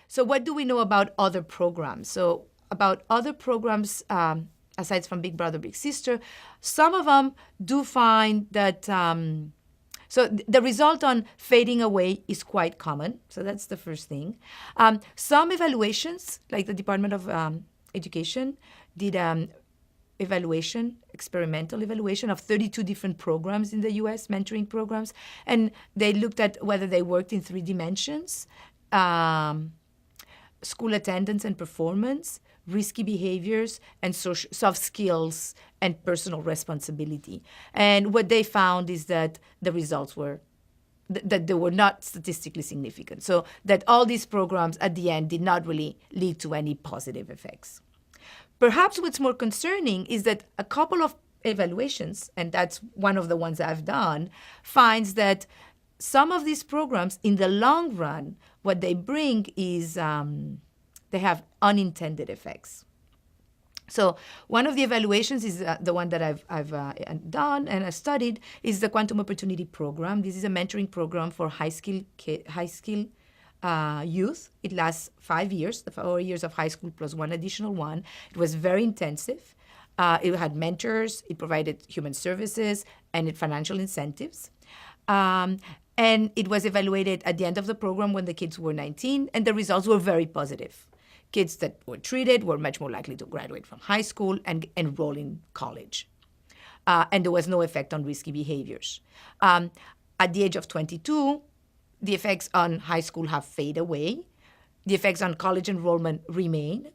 So what do we know about other programs? So about other programs, aside from Big Brother, Big Sister, some of them do find that, so the result on fading away is quite common. So that's the first thing. Some evaluations, like the Department of Education, did experimental evaluation of 32 different programs in the US, mentoring programs, and they looked at whether they worked in 3 dimensions: school attendance and performance, risky behaviors, and soft skills and personal responsibility. And what they found is that the results were that they were not statistically significant. So that all these programs at the end did not really lead to any positive effects. Perhaps what's more concerning is that a couple of evaluations, and that's one of the ones I've done, finds that some of these programs, in the long run, what they bring is they have unintended effects. So one of the evaluations is the one that I've done and I studied is the Quantum Opportunity Program. This is a mentoring program for high skill youth. It lasts 5 years, the 4 years of high school plus 1 additional one. It was very intensive. It had mentors, it provided human services, and financial incentives. And it was evaluated at the end of the program when the kids were 19, and the results were very positive. Kids that were treated were much more likely to graduate from high school and enroll in college. And there was no effect on risky behaviors. At the age of 22, the effects on high school have faded away. The effects on college enrollment remain.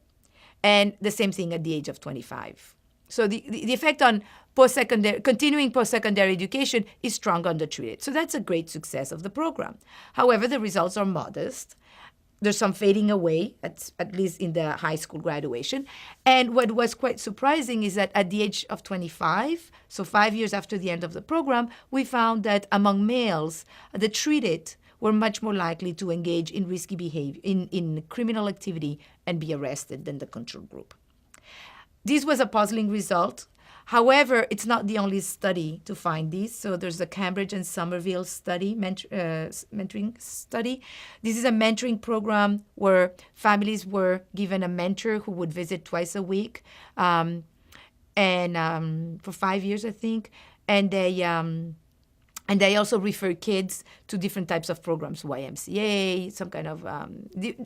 And the same thing at the age of 25. So the effect on continuing post-secondary education is strong undertreated. So that's a great success of the program. However, the results are modest. There's some fading away, at least in the high school graduation. And what was quite surprising is that at the age of 25, so 5 years after the end of the program, we found that among males, the treated were much more likely to engage in risky behavior, in criminal activity, and be arrested than the control group. This was a puzzling result. However, it's not the only study to find these. So there's the Cambridge and Somerville study, mentoring study. This is a mentoring program where families were given a mentor who would visit twice a week, and for 5 years, I think. And they also refer kids to different types of programs, YMCA, some kind of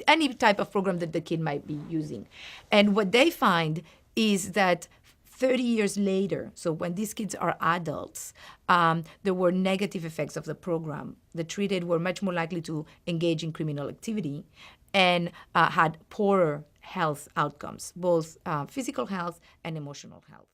any type of program that the kid might be using. And what they find is that 30 years later, so when these kids are adults, there were negative effects of the program. The treated were much more likely to engage in criminal activity and had poorer health outcomes, both physical health and emotional health.